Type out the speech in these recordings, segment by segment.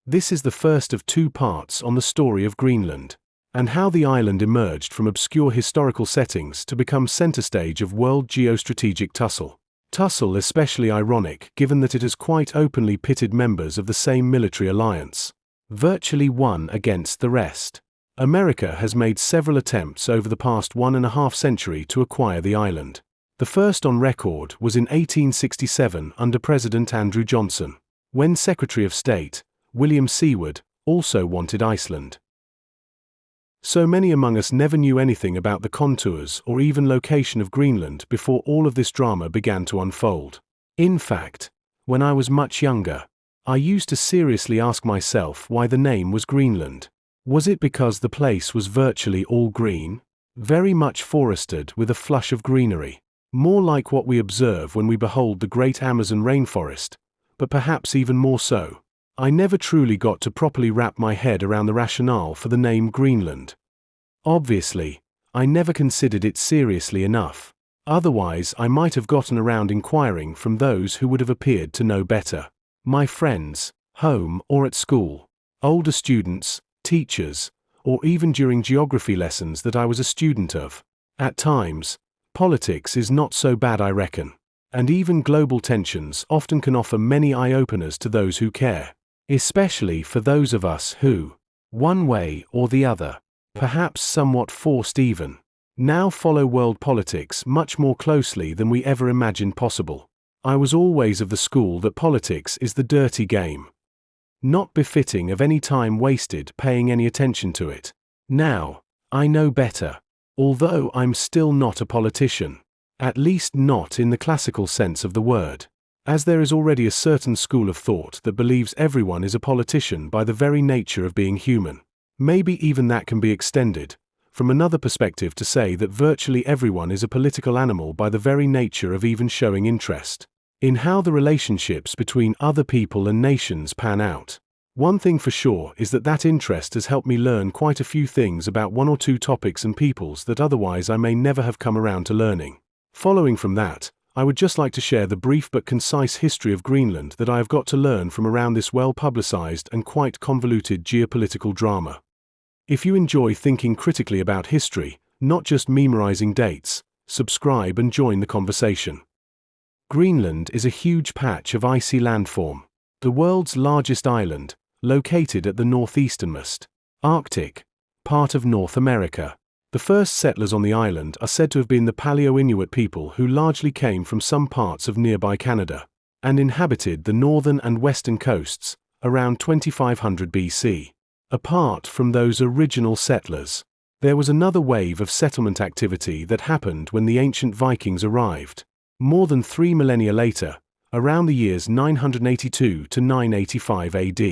This is the first of two parts on the story of Greenland, and how the island emerged from obscure historical settings to become center stage of world geostrategic tussle. Tussle especially ironic given that it has quite openly pitted members of the same military alliance, virtually one against the rest. America has made several attempts over the past 1.5 centuries to acquire the island. The first on record was in 1867 under President Andrew Johnson, when Secretary of State William Seward also wanted Iceland. So many among us never knew anything about the contours or even location of Greenland before all of this drama began to unfold. In fact, when I was much younger, I used to seriously ask myself why the name was Greenland. Was it because the place was virtually all green? Very much forested with a flush of greenery. More like what we observe when we behold the great Amazon rainforest, but perhaps even more so. I never truly got to properly wrap my head around the rationale for the name Greenland. Obviously, I never considered it seriously enough. Otherwise, I might have gotten around inquiring from those who would have appeared to know better. My friends, home or at school, older students, teachers, or even during geography lessons that I was a student of. At times, politics is not so bad, I reckon. And even global tensions often can offer many eye-openers to those who care. Especially for those of us who, one way or the other, perhaps somewhat forced even, now follow world politics much more closely than we ever imagined possible. I was always of the school that politics is the dirty game, not befitting of any time wasted paying any attention to it. Now, I know better, although I'm still not a politician, at least not in the classical sense of the word, as there is already a certain school of thought that believes everyone is a politician by the very nature of being human. Maybe even that can be extended, from another perspective, to say that virtually everyone is a political animal by the very nature of even showing interest in how the relationships between other people and nations pan out. One thing for sure is that interest has helped me learn quite a few things about one or two topics and peoples that otherwise I may never have come around to learning. Following from that, I would just like to share the brief but concise history of Greenland that I have got to learn from around this well-publicized and quite convoluted geopolitical drama. If you enjoy thinking critically about history, not just memorizing dates, subscribe and join the conversation. Greenland is a huge patch of icy landform, the world's largest island, located at the northeasternmost Arctic part of North America. The first settlers on the island are said to have been the Paleo-Inuit people who largely came from some parts of nearby Canada, and inhabited the northern and western coasts, around 2500 BC. Apart from those original settlers, there was another wave of settlement activity that happened when the ancient Vikings arrived, more than 3 millennia later, around the years 982 to 985 AD.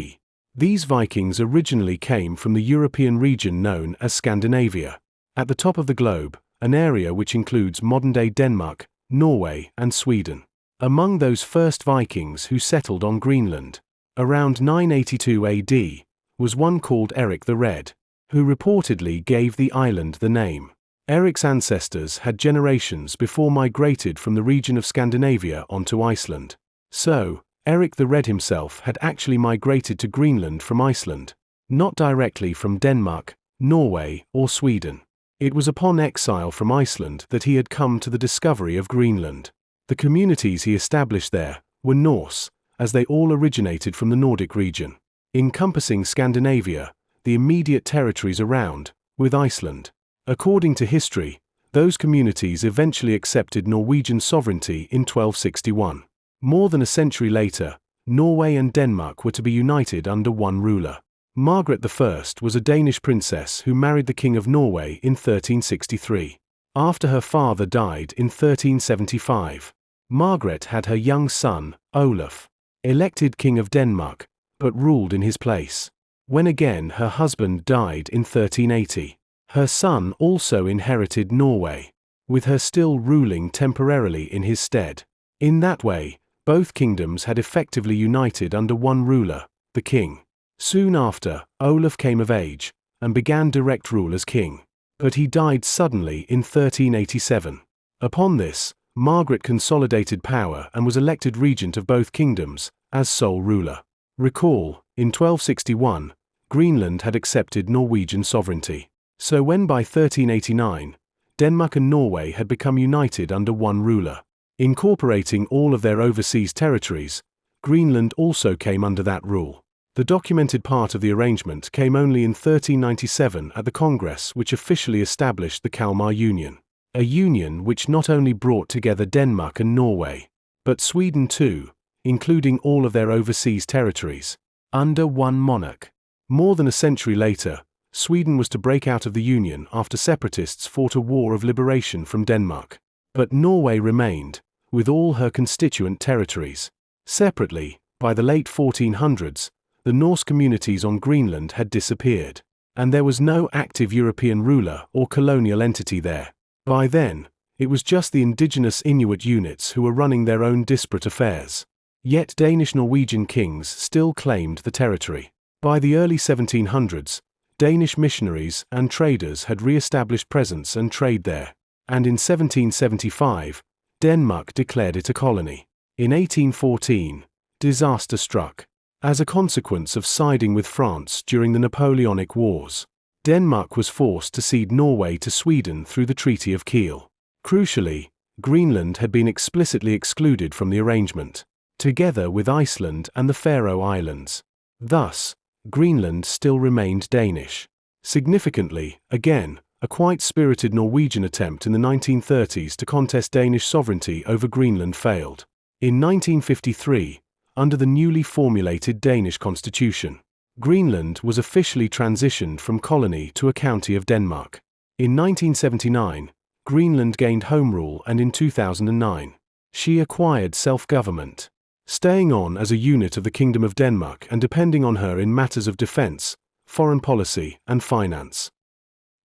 These Vikings originally came from the European region known as Scandinavia, at the top of the globe, an area which includes modern-day Denmark, Norway, and Sweden. Among those first Vikings who settled on Greenland, around 982 AD, was one called Eric the Red, who reportedly gave the island the name. Eric's ancestors had generations before migrated from the region of Scandinavia onto Iceland. So, Eric the Red himself had actually migrated to Greenland from Iceland, not directly from Denmark, Norway, or Sweden. It was upon exile from Iceland that he had come to the discovery of Greenland. The communities he established there were Norse, as they all originated from the Nordic region, encompassing Scandinavia, the immediate territories around, with Iceland. According to history, those communities eventually accepted Norwegian sovereignty in 1261. More than a century later, Norway and Denmark were to be united under one ruler. Margaret I was a Danish princess who married the King of Norway in 1363. After her father died in 1375, Margaret had her young son, Olaf, elected King of Denmark, but ruled in his place. When again her husband died in 1380, her son also inherited Norway, with her still ruling temporarily in his stead. In that way, both kingdoms had effectively united under one ruler, the king. Soon after, Olaf came of age, and began direct rule as king. But he died suddenly in 1387. Upon this, Margaret consolidated power and was elected regent of both kingdoms, as sole ruler. Recall, In 1261, Greenland had accepted Norwegian sovereignty. So when by 1389, Denmark and Norway had become united under one ruler, incorporating all of their overseas territories, Greenland also came under that rule. The documented part of the arrangement came only in 1397 at the Congress which officially established the Kalmar Union, a union which not only brought together Denmark and Norway, but Sweden too, including all of their overseas territories, under one monarch. More than a century later, Sweden was to break out of the Union after separatists fought a war of liberation from Denmark. But Norway remained, with all her constituent territories. Separately, by the late 1400s, the Norse communities on Greenland had disappeared, and there was no active European ruler or colonial entity there. By then, it was just the indigenous Inuit units who were running their own disparate affairs. Yet Danish-Norwegian kings still claimed the territory. By the early 1700s, Danish missionaries and traders had re-established presence and trade there, and in 1775, Denmark declared it a colony. In 1814, disaster struck. As a consequence of siding with France during the Napoleonic Wars, Denmark was forced to cede Norway to Sweden through the Treaty of Kiel. Crucially, Greenland had been explicitly excluded from the arrangement, together with Iceland and the Faroe Islands. Thus, Greenland still remained Danish. Significantly, again, a quite spirited Norwegian attempt in the 1930s to contest Danish sovereignty over Greenland failed. In 1953, under the newly formulated Danish constitution, Greenland was officially transitioned from colony to a county of Denmark. In 1979, Greenland gained home rule, and in 2009, she acquired self-government, staying on as a unit of the Kingdom of Denmark and depending on her in matters of defense, foreign policy, and finance.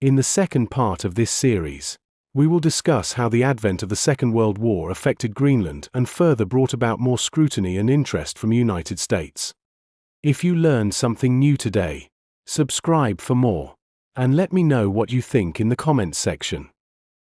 In the second part of this series, we will discuss how the advent of the Second World War affected Greenland and further brought about more scrutiny and interest from the United States. If you learned something new today, subscribe for more, and let me know what you think in the comments section.